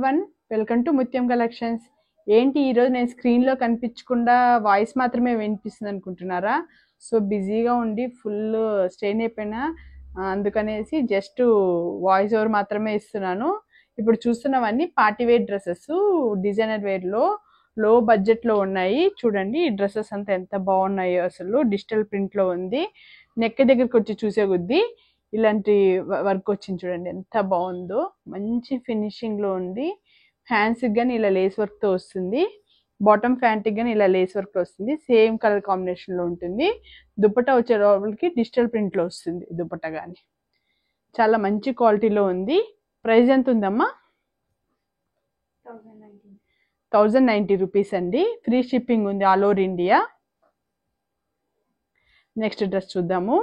One welcome to ముత్యం collections. ఏంటి ఈరోజు నేను స్క్రీన్లో కనిపించకుండా వాయిస్ మాత్రమే వినిపిస్తుంది అనుకుంటున్నారా? సో బిజీగా ఉండి ఫుల్ స్ట్రెయిన్ అయిపోయినా, అందుకనేసి జస్ట్ వాయిస్ ఓవర్ మాత్రమే ఇస్తున్నాను. ఇప్పుడు చూస్తున్నవన్నీ పార్టీ వేర్ డ్రెస్సెస్, డిజైనర్ వేర్లో లో బడ్జెట్లో ఉన్నాయి. చూడండి ఈ డ్రెస్సెస్ అంతా ఎంత బాగున్నాయో, అసలు డిజిటల్ ప్రింట్లో ఉంది. నెక్ దగ్గరికి వచ్చి చూసే కొద్దీ ఇలాంటి వర్క్ వచ్చింది. చూడండి ఎంత బాగుందో, మంచి ఫినిషింగ్లో ఉంది. హ్యాండ్స్కి కానీ ఇలా లేస్ వర్క్తో వస్తుంది, బాటమ్ ప్యాంట్కి కానీ ఇలా లేస్ వర్క్ వస్తుంది. సేమ్ కలర్ కాంబినేషన్లో ఉంటుంది. దుపట్టా వచ్చే లోపలికి డిజిటల్ ప్రింట్లో వస్తుంది దుపట్టా కానీ. చాలా మంచి క్వాలిటీలో ఉంది. ప్రైస్ ఎంత ఉందమ్మా? 1090 రూపీస్ అండి. ఫ్రీ షిప్పింగ్ ఉంది all over India. Next dress చూద్దాము.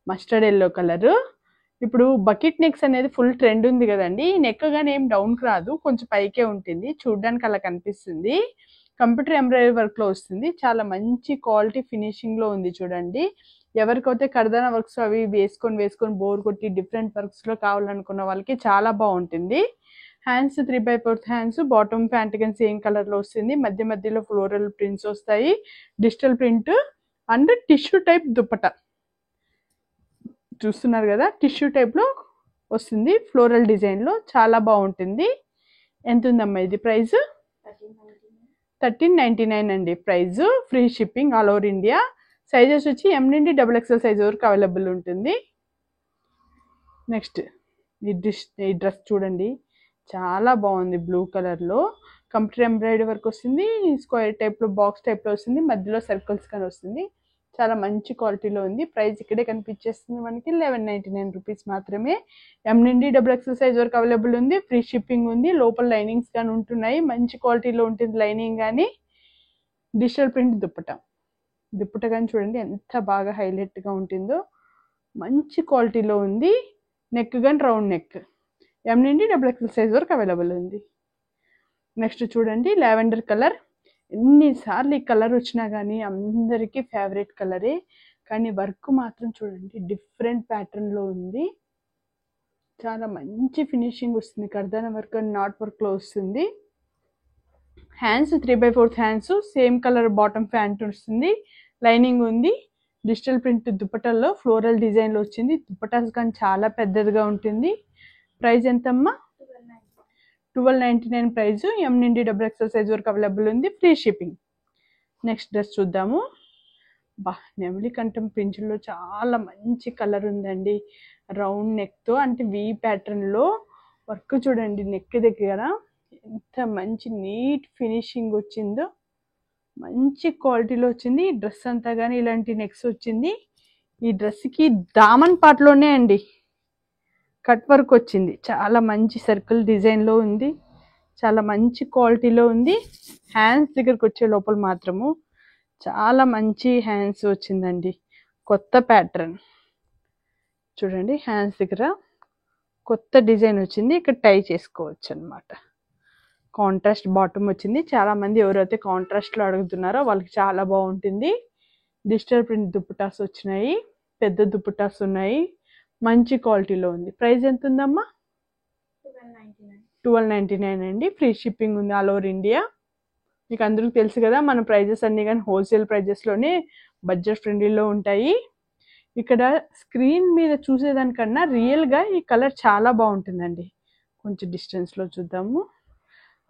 Mustard yellow colour. ఇప్పుడు బకెట్ నెక్స్ అనేది ఫుల్ ట్రెండ్ ఉంది కదండి. ఈ నెక్ కానీ ఏం డౌన్కి రాదు, కొంచెం పైకే ఉంటుంది, చూడడానికి అలా కనిపిస్తుంది. కంప్యూటర్ ఎంబ్రాయిడరీ వర్క్లో వస్తుంది. చాలా మంచి క్వాలిటీ ఫినిషింగ్లో ఉంది. చూడండి, ఎవరికైతే కర్దానా వర్క్స్ అవి వేసుకొని బోర్ కొట్టి డిఫరెంట్ వర్క్స్లో కావాలనుకున్న వాళ్ళకి చాలా బాగుంటుంది. హ్యాండ్స్ 3/4 హ్యాండ్స్, బాటమ్ ప్యాంట్ కానీ సేమ్ కలర్లో వస్తుంది. మధ్య మధ్యలో ఫ్లోరల్ ప్రింట్స్ వస్తాయి, digital print and tissue type dupatta చూస్తున్నారు కదా, టిష్యూ టైప్లో వస్తుంది ఫ్లోరల్ డిజైన్లో. చాలా బాగుంటుంది. ఎంత ఉందమ్మా ఇది ప్రైస్? 1399 అండి price. Free shipping all over India. Sizes వచ్చి M నుండి XXL సైజ్ వరకు అవైలబుల్ ఉంటుంది. నెక్స్ట్ ఈ డ్రెస్ చూడండి, చాలా బాగుంది. బ్లూ కలర్లో కంప్యూటర్ ఎంబ్రాయిడరీ వర్క్ వస్తుంది, స్క్వేర్ టైప్లో బాక్స్ టైప్లో వస్తుంది, మధ్యలో సర్కిల్స్ కానీ వస్తుంది. చాలా మంచి క్వాలిటీలో ఉంది. ప్రైస్ ఇక్కడే కనిపించేస్తుంది మనకి 1199 రూపీస్ మాత్రమే. M నుండి XXL సైజ్ వరకు అవైలబుల్ ఉంది. ఫ్రీ షిప్పింగ్ ఉంది. లోపల లైనింగ్స్ కానీ ఉంటున్నాయి, మంచి క్వాలిటీలో ఉంటుంది లైనింగ్ కానీ. డిజిటల్ ప్రింట్ దుప్పట కానీ చూడండి ఎంత బాగా హైలైట్గా ఉంటుందో, మంచి క్వాలిటీలో ఉంది. నెక్ కానీ రౌండ్ నెక్, M నుండి XXL సైజ్ వరకు అవైలబుల్ ఉంది. నెక్స్ట్ చూడండి లావెండర్ కలర్. ఎన్నిసార్లు ఈ కలర్ వచ్చినా కానీ అందరికీ ఫేవరెట్ కలరే, కానీ వర్క్ మాత్రం చూడండి డిఫరెంట్ ప్యాటర్న్లో ఉంది. చాలా మంచి ఫినిషింగ్ వస్తుంది. కర్దానా వర్క్ అండ్ నాట్ వర్క్లో వస్తుంది. Hands 3/4 hands, same colour bottom pant వస్తుంది, లైనింగ్ ఉంది. డిజిటల్ ప్రింట్ దుపట్టాలో ఫ్లోరల్ డిజైన్లో వచ్చింది. దుపట్టాస్ కానీ చాలా పెద్దదిగా ఉంటుంది. ప్రైస్ ఎంతమ్మా? 1299 ప్రైస్. M నుండి XXL సైజ్ వరకు అవైలబుల్ ఉంది. Free shipping. నెక్స్ట్ డ్రెస్ చూద్దాము. నెమలి కంఠం పింఛుల్లో చాలా మంచి కలర్ ఉందండి. రౌండ్ నెక్తో అంటే V ప్యాటర్న్లో వర్క్ చూడండి. నెక్ దగ్గర ఎంత మంచి నీట్ ఫినిషింగ్ వచ్చిందో, మంచి క్వాలిటీలో వచ్చింది. ఈ డ్రెస్ అంతా కానీ ఇలాంటి నెక్స్ వచ్చింది. ఈ డ్రెస్కి దామన్ పార్ట్లోనే అండి కట్ వర్క్ వచ్చింది. చాలా మంచి సర్కిల్ డిజైన్లో ఉంది, చాలా మంచి క్వాలిటీలో ఉంది. హ్యాండ్స్ దగ్గరకు వచ్చే లోపల మాత్రము చాలా మంచి హ్యాండ్స్ వచ్చిందండి. కొత్త ప్యాటర్న్ చూడండి, హ్యాండ్స్ దగ్గర కొత్త డిజైన్ వచ్చింది. ఇక్కడ టై చేసుకోవచ్చు అనమాట. కాంట్రాస్ట్ బాటమ్ వచ్చింది. చాలామంది ఎవరైతే కాంట్రాస్ట్లో అడుగుతున్నారో వాళ్ళకి చాలా బాగుంటుంది. డిజిటల్ ప్రింట్ దుపట్టాస్ వచ్చినాయి, పెద్ద దుపట్టాస్ ఉన్నాయి, మంచి క్వాలిటీలో ఉంది. ప్రైస్ ఎంత ఉందమ్మా? 1299 అండి. ఫ్రీ షిప్పింగ్ ఉంది ఆల్ ఓవర్ ఇండియా. మీకు అందరికీ తెలుసు కదా, మన ప్రైజెస్ అన్నీ కానీ హోల్సేల్ ప్రైజెస్లోనే బడ్జెట్ ఫ్రెండ్లీలో ఉంటాయి. ఇక్కడ స్క్రీన్ మీద చూసేదానికన్నా రియల్గా ఈ కలర్ చాలా బాగుంటుందండి. కొంచెం డిస్టెన్స్లో చూద్దాము.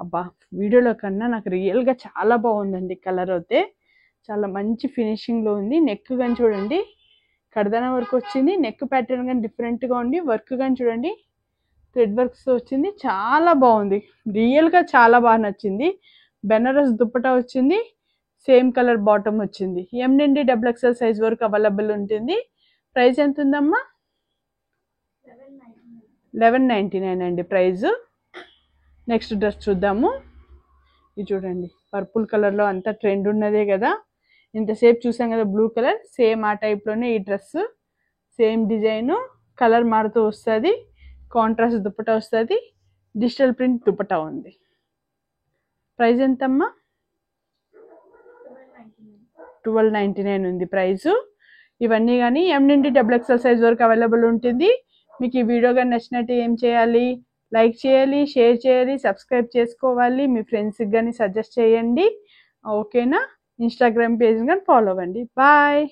అబ్బా, వీడియోలో కన్నా నాకు రియల్గా చాలా బాగుందండి. కలర్ అయితే చాలా మంచి ఫినిషింగ్లో ఉంది. నెక్ కానీ చూడండి కర్దానా వర్క్ వచ్చింది. నెక్ ప్యాటర్న్ కానీ డిఫరెంట్గా ఉంది. వర్క్ కానీ చూడండి థ్రెడ్ వర్క్స్ వచ్చింది. చాలా బాగుంది, రియల్గా చాలా బాగా నచ్చింది. బెనారస్ దుపట్టా వచ్చింది, సేమ్ కలర్ బాటమ్ వచ్చింది. M నుండి XXL సైజ్ వరకు అవైలబుల్ ఉంటుంది. ప్రైస్ ఎంత ఉందమ్మా? 1199 అండి ప్రైస్. నెక్స్ట్ డ్రెస్ చూద్దాము. ఇది చూడండి, పర్పుల్ కలర్లో అంతా ట్రెండ్ ఉన్నదే కదా. ఇంతసేపు చూసాం కదా బ్లూ కలర్, సేమ్ ఆ టైప్లోనే ఈ డ్రెస్. సేమ్ డిజైను, కలర్ మారుతూ వస్తుంది, కాంట్రాస్ట్ దుపట్టా వస్తుంది, డిజిటల్ ప్రింట్ దుపట్టా ఉంది. ప్రైస్ ఎంతమ్మా? 1299 ఉంది ప్రైజు. ఇవన్నీ కానీ M నుండి XXL సైజ్ వరకు అవైలబుల్ ఉంటుంది. మీకు ఈ వీడియో కానీ నచ్చినట్టు ఏం చేయాలి? లైక్ చేయాలి, షేర్ చేయాలి, సబ్స్క్రైబ్ చేసుకోవాలి, మీ ఫ్రెండ్స్కి కానీ సజెస్ట్ చేయండి. ఓకేనా? ఇన్స్టాగ్రామ్ పేజ్ కానీ ఫాలో అవ్వండి. బాయ్.